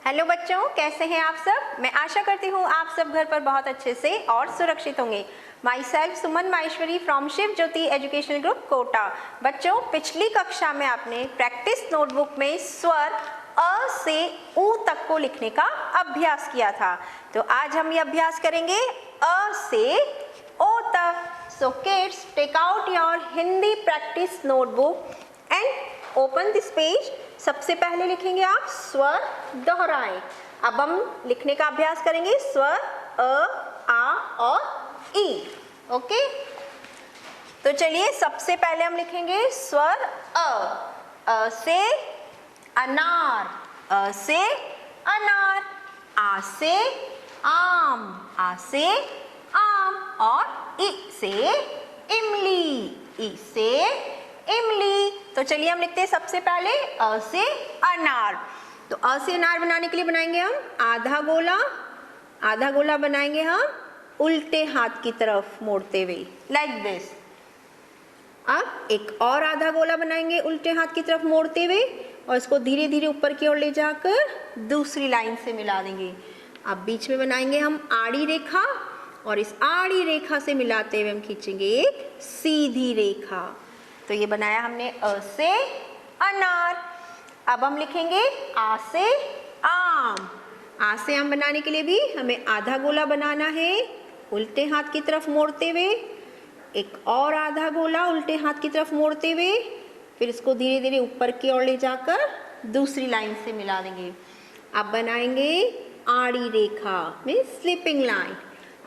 Hello बच्चों, कैसे हैं आप सब। मैं आशा करती हूँ आप सब घर पर बहुत अच्छे से और सुरक्षित होंगे। Myself Suman Maheshwari from Shiv Jyoti educational group Kota. बच्चों, पिछली कक्षा में आपने प्रैक्टिस नोटबुक में स्वर अ से ऊ तक को लिखने का अभ्यास किया था, तो आज हम ये अभ्यास करेंगे अ से ओ तक। So kids, take out your Hindi practice notebook and open this page. सबसे पहले लिखेंगे आप स्वर दोहराएं। अब हम लिखने का अभ्यास करेंगे स्वर अ, आ और ई। ओके, तो चलिए सबसे पहले हम लिखेंगे स्वर अ से अनार, अ से अनार, आ से आम, आ से आम और इ से इमली, इ से इमली। तो चलिए हम लिखते हैं सबसे पहले अ से अनार। तो अ से अनार बनाने के लिए बनाएंगे हम आधा गोला। आधा गोला बनाएंगे हम उल्टे हाथ की तरफ मोड़ते हुए, लाइक दिस। अब एक और आधा गोला बनाएंगे उल्टे हाथ की तरफ मोड़ते हुए और इसको धीरे धीरे ऊपर की ओर ले जाकर दूसरी लाइन से मिला देंगे। अब बीच में बनाएंगे हम आड़ी रेखा और इस आड़ी रेखा से मिलाते हुए हम खींचेंगे एक सीधी रेखा। तो ये बनाया हमने अ से अनार। अब हम लिखेंगे आ से आम। आ से आम बनाने के लिए भी हमें आधा गोला बनाना है उल्टे हाथ की तरफ मोड़ते हुए, एक और आधा गोला उल्टे हाथ की तरफ मोड़ते हुए, फिर इसको धीरे धीरे ऊपर की ओर ले जाकर दूसरी लाइन से मिला देंगे। अब बनाएंगे आड़ी रेखा में स्लिपिंग लाइन।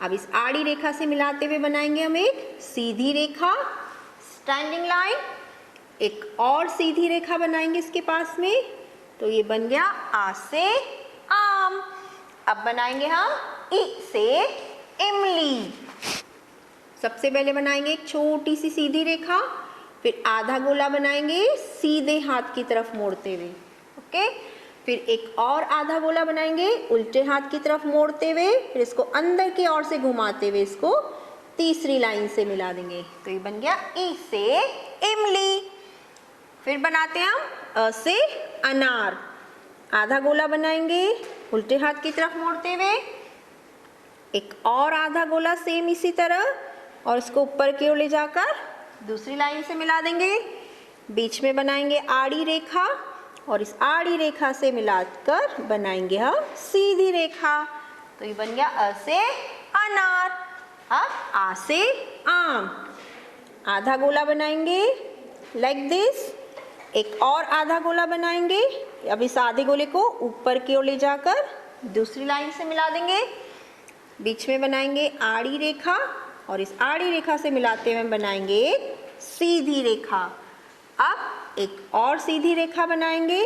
अब इस आड़ी रेखा से मिलाते हुए बनाएंगे हम एक सीधी रेखा, स्टैंडिंग लाइन। एक और सीधी रेखा बनाएंगे इसके पास में, तो ये बन गया आ से आम। अब बनाएंगे हम इ से इमली। सबसे पहले बनाएंगे एक छोटी सी सीधी रेखा, फिर आधा गोला बनाएंगे सीधे हाथ की तरफ मोड़ते हुए। ओके, फिर एक और आधा गोला बनाएंगे उल्टे हाथ की तरफ मोड़ते हुए, फिर इसको अंदर की ओर से घुमाते हुए इसको तीसरी लाइन से मिला देंगे। तो ये बन गया ई से इमली। फिर बनाते हैं हम अ से अनार। आधा गोला बनाएंगे उल्टे हाथ की तरफ मोड़ते हुए, एक और आधा गोला सेम इसी तरह और इसको ऊपर की ओर ले जाकर दूसरी लाइन से मिला देंगे। बीच में बनाएंगे आड़ी रेखा और इस आड़ी रेखा से मिलाकर बनाएंगे हम सीधी रेखा। तो ये बन गया अ से अनार। अब आ से आम। आधा गोला बनाएंगे लाइक दिस, एक और आधा गोला बनाएंगे। अब इस आधे गोले को ऊपर की ओर ले जाकर दूसरी लाइन से मिला देंगे। बीच में बनाएंगे आड़ी रेखा और इस आड़ी रेखा से मिलाते हुए बनाएंगे एक सीधी रेखा। अब एक और सीधी रेखा बनाएंगे,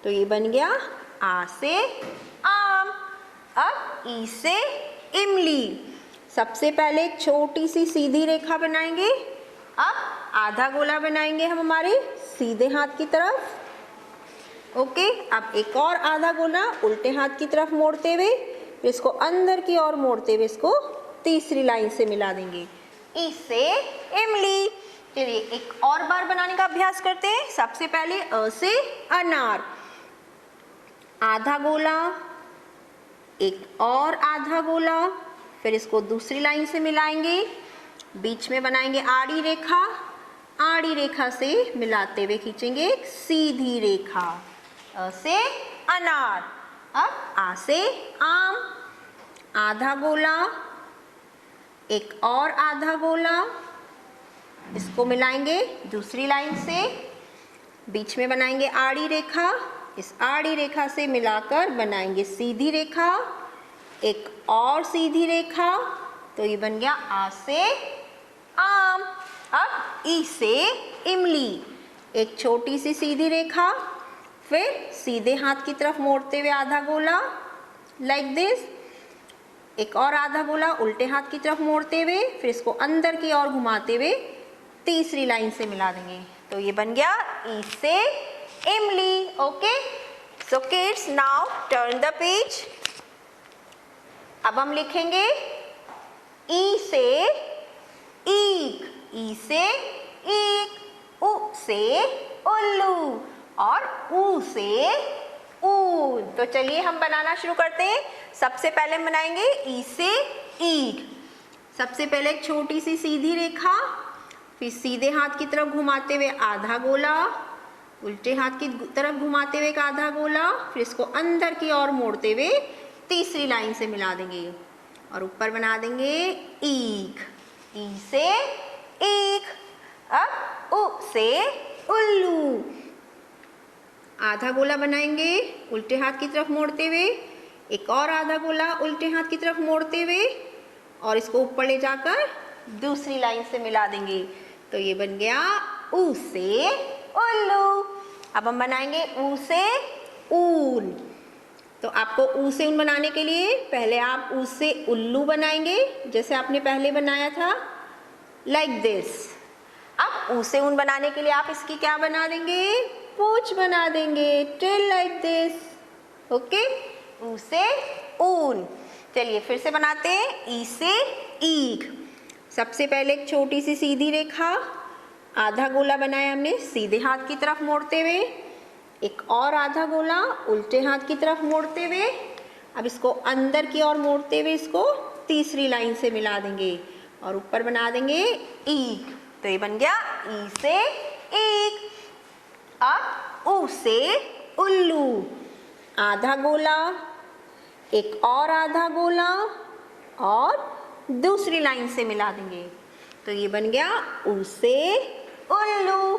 तो ये बन गया आ से आम। अब ई से इमली। सबसे पहले एक छोटी सी सीधी रेखा बनाएंगे। अब आधा गोला बनाएंगे हम हमारे सीधे हाथ की तरफ। ओके, अब एक और आधा गोला उल्टे हाथ की तरफ मोड़ते हुए, फिर इसको अंदर की ओर मोड़ते हुए इसको तीसरी लाइन से मिला देंगे ई से इमली। चलिए एक और बार बनाने का अभ्यास करते हैं। सबसे पहले अ से अनार। आधा गोला, एक और आधा गोला, फिर इसको दूसरी लाइन से मिलाएंगे। बीच में बनाएंगे आड़ी रेखा, आड़ी रेखा से मिलाते हुए खींचेंगे एक सीधी रेखा। अ से अनार। अब आ से आम। आधा गोला, एक और आधा गोला, इसको मिलाएंगे दूसरी लाइन से। बीच में बनाएंगे आड़ी रेखा, इस आड़ी रेखा से मिलाकर बनाएंगे सीधी रेखा, एक और सीधी रेखा। तो ये बन गया आ से आम। अब ई से इमली। एक छोटी सी सीधी रेखा, फिर सीधे हाथ की तरफ मोड़ते हुए आधा गोला लाइक दिस, एक और आधा गोला उल्टे हाथ की तरफ मोड़ते हुए, फिर इसको अंदर की ओर घुमाते हुए तीसरी लाइन से मिला देंगे। तो ये बन गया ई से इमली। Okay, so kids, now turn the page. अब हम लिखेंगे ई से ईक, ई से ईक, उ से उल्लू और ऊ से ऊन। तो चलिए हम बनाना शुरू करते हैं। सबसे पहले हम बनाएंगे ई से ईग। सबसे पहले एक छोटी सी सीधी रेखा, फिर सीधे हाथ की तरफ घुमाते हुए आधा गोला, उल्टे हाथ की तरफ घुमाते हुए एक आधा गोला, फिर इसको अंदर की ओर मोड़ते हुए तीसरी लाइन से मिला देंगे और ऊपर बना देंगे ईग। ई से ईग। अब उ से उल्लू। आधा गोला बनाएंगे उल्टे हाथ की तरफ मोड़ते हुए, एक और आधा गोला उल्टे हाथ की तरफ मोड़ते हुए और इसको ऊपर ले जाकर दूसरी लाइन से मिला देंगे। तो ये बन गया ऊ से उल्लू। अब हम बनाएंगे ऊ से ऊन। तो आपको ऊ से ऊन बनाने के लिए पहले आप ऊ से उल्लू बनाएंगे, जैसे आपने पहले बनाया था, लाइक दिस। अब ऊ से ऊन बनाने के लिए आप इसकी क्या बना देंगे? पूंछ बना देंगे, टेल लाइक दिस। ओके, ऊ से ऊन। चलिए फिर से बनाते हैं। ई से ईग। सबसे पहले एक छोटी सी सीधी रेखा, आधा गोला बनाया हमने सीधे हाथ की तरफ मोड़ते हुए, एक और आधा गोला उल्टे हाथ की तरफ मोड़ते हुए, अब इसको अंदर की ओर मोड़ते हुए इसको तीसरी लाइन से मिला देंगे और ऊपर बना देंगे ईग। तो ये बन गया ई से ईग। अब ऊ से उल्लू। आधा गोला, एक और आधा गोला और दूसरी लाइन से मिला देंगे। तो ये बन गया ऊ से उल्लू।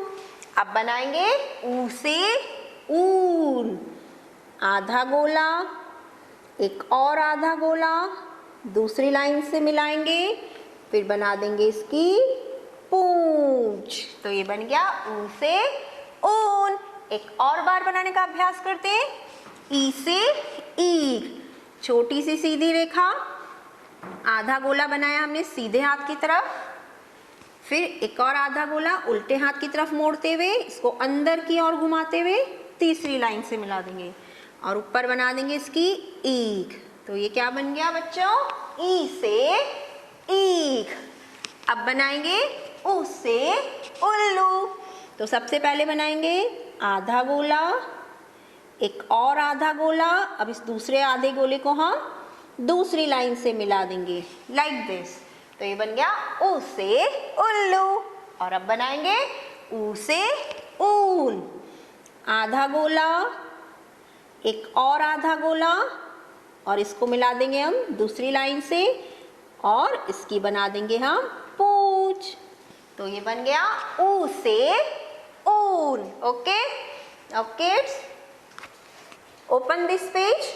अब बनाएंगे ऊ से ऊन। आधा गोला, एक और आधा गोला दूसरी लाइन से मिलाएंगे, फिर बना देंगे इसकी पूंछ। तो ये बन गया ऊ से ऊन। एक और बार बनाने का अभ्यास करते हैं। ई से ईग। छोटी सी सीधी रेखा, आधा गोला बनाया हमने सीधे हाथ की तरफ, फिर एक और आधा गोला उल्टे हाथ की तरफ मोड़ते हुए इसको अंदर की ओर घुमाते हुए तीसरी लाइन से मिला देंगे और ऊपर बना देंगे इसकी ईग। तो ये क्या बन गया बच्चों? ई से ईग। अब बनाएंगे ऊ से उल्लू। तो सबसे पहले बनाएंगे आधा गोला, एक और आधा गोला, अब इस दूसरे आधे गोले को हम दूसरी लाइन से मिला देंगे, लाइक दिस। तो ये बन गया ऊ से उल्लू। और अब बनाएंगे ऊ से ऊन। आधा गोला, एक और आधा गोला और इसको मिला देंगे हम दूसरी लाइन से और इसकी बना देंगे हम पूंछ। तो ये बन गया ऊ से ऊन। Okay, now kids open this page.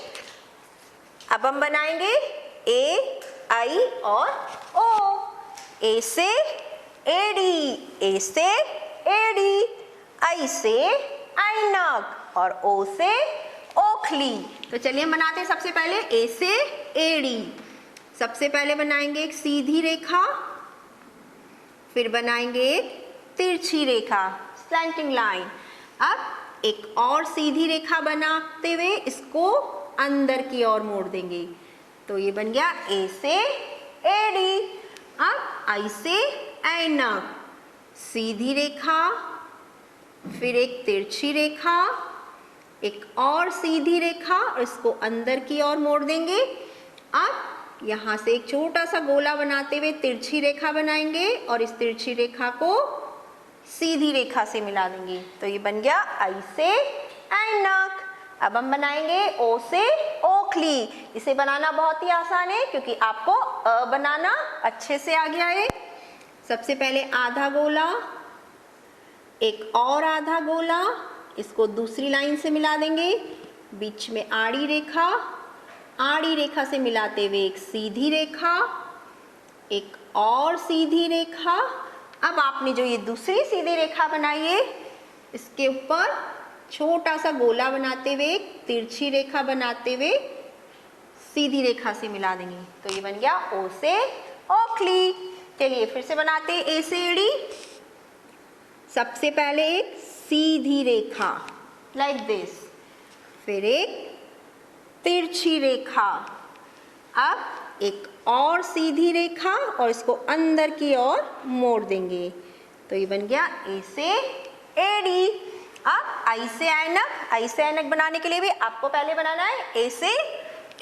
अब हम बनाएंगे ए, आई और ओ। ए से एडी, ए से एडी, आई से ऐनक और ओ से ओखली। तो चलिए हम बनाते हैं सबसे पहले ए से एडी। सबसे पहले बनाएंगे एक सीधी रेखा, फिर बनाएंगे एक तिरछी रेखा, स्लैंटिंग लाइन। अब एक और सीधी रेखा बनाते हुए इसको अंदर की ओर मोड़ देंगे। तो ये बन गया ए से एडी। अब आई से ऐनक। सीधी रेखा, फिर एक तिरछी रेखा, एक और सीधी रेखा और इसको अंदर की ओर मोड़ देंगे। अब यहाँ से एक छोटा सा गोला बनाते हुए तिरछी रेखा बनाएंगे और इस तिरछी रेखा को सीधी रेखा से मिला देंगे। तो ये बन गया आई से ऐनक। अब हम बनाएंगे ओ से ओखली। इसे बनाना बहुत ही आसान है क्योंकि आपको अ बनाना अच्छे से आ गया है। सबसे पहले आधा गोला, एक और आधा गोला, इसको दूसरी लाइन से मिला देंगे। बीच में आड़ी रेखा, आड़ी रेखा से मिलाते हुए एक सीधी रेखा, एक और सीधी रेखा। अब आपने जो ये दूसरी सीधी रेखा बनाई है इसके ऊपर छोटा सा गोला बनाते हुए एक तिरछी रेखा बनाते हुए सीधी रेखा से मिला देंगे। तो ये बन गया ओ से ओखली। चलिए फिर से बनाते हैं ए से एडी। सबसे पहले एक सीधी रेखा लाइक दिस, फिर एक तिरछी रेखा, अब एक और सीधी रेखा और इसको अंदर की ओर मोड़ देंगे। तो ये बन गया ए से एडी। अब आई से ऐनक बनाने के लिए भी आपको पहले बनाना है ए से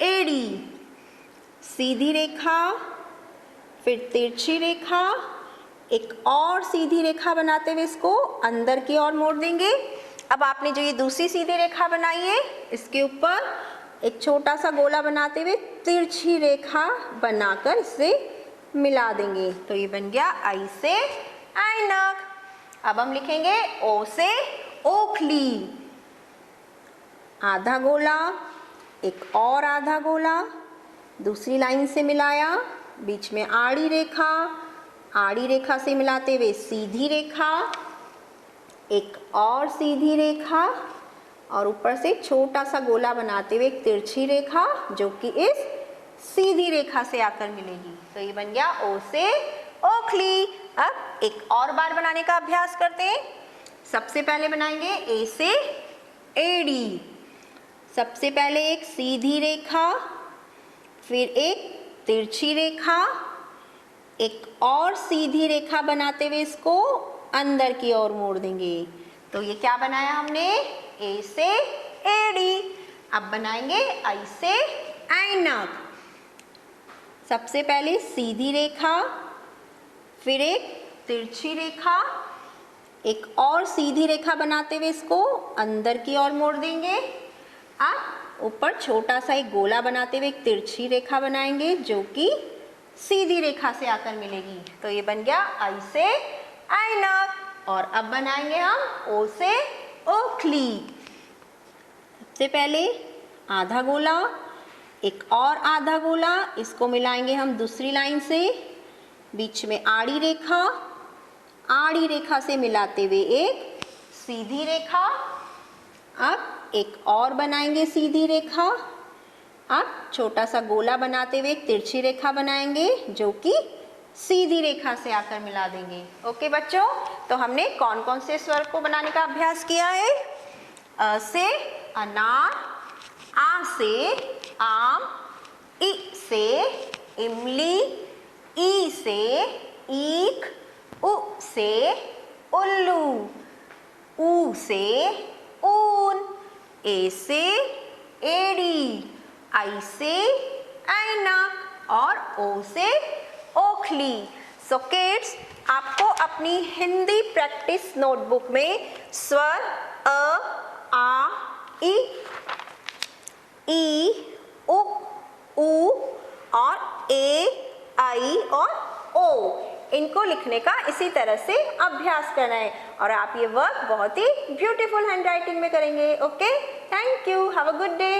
एडी, सीधी रेखा, फिर तिरछी रेखा, एक और सीधी रेखा बनाते हुए इसको अंदर की ओर मोड़ देंगे। अब आपने जो ये दूसरी सीधी रेखा बनाई है इसके ऊपर एक छोटा सा गोला बनाते हुए तिरछी रेखा बनाकर इसे मिला देंगे। तो ये बन गया आई से ऐनक। अब हम लिखेंगे ओ से ओखली, आधा गोला, एक और आधा गोला, दूसरी लाइन से मिलाया, बीच में आड़ी रेखा से मिलाते हुए सीधी रेखा, एक और सीधी रेखा और ऊपर से छोटा सा गोला बनाते हुए एक तिरछी रेखा जो कि इस सीधी रेखा से आकर मिलेगी। तो ये बन गया ओ से ओखली। अब एक और बार बनाने का अभ्यास करते हैं। सबसे पहले बनाएंगे ए से एडी, सबसे पहले एक सीधी रेखा, फिर एक तिरछी रेखा, एक और सीधी रेखा बनाते हुए इसको अंदर की ओर मोड़ देंगे। तो ये क्या बनाया हमने, ए से एडी। अब बनाएंगे आई से ऐनक। सबसे पहले सीधी रेखा, फिर एक तिरछी रेखा, एक और सीधी रेखा बनाते हुए इसको अंदर की ओर मोड़ देंगे। अब ऊपर छोटा सा एक गोला बनाते हुए एक तिरछी रेखा बनाएंगे जो कि सीधी रेखा से आकर मिलेगी। तो ये बन गया आई से ऐनक। और अब बनाएंगे हम ओ से ओखली। सबसे पहले आधा गोला, एक और आधा गोला, इसको मिलाएंगे हम दूसरी लाइन से, बीच में आड़ी रेखा से मिलाते हुए एक सीधी रेखा। अब एक और बनाएंगे सीधी रेखा। अब छोटा सा गोला बनाते हुए एक तिरछी रेखा बनाएंगे जो कि सीधी रेखा से आकर मिला देंगे। ओके बच्चों, तो हमने कौन कौन से स्वर को बनाने का अभ्यास किया है। अ से अनार, आ से आम, इ से इमली, ई से ईख, उ से उल्लू, ऊ से ऊन, ए से एड़ी, आई से ऐनक और ओ से ओखली। सो किड्स, आपको अपनी हिंदी प्रैक्टिस नोटबुक में स्वर अ, आ, इ, ई, उ, ऊ और ए, आई और ओ, इनको लिखने का इसी तरह से अभ्यास करना है और आप ये वर्क बहुत ही ब्यूटीफुल हैंडराइटिंग में करेंगे। Okay, thank you, have a good day.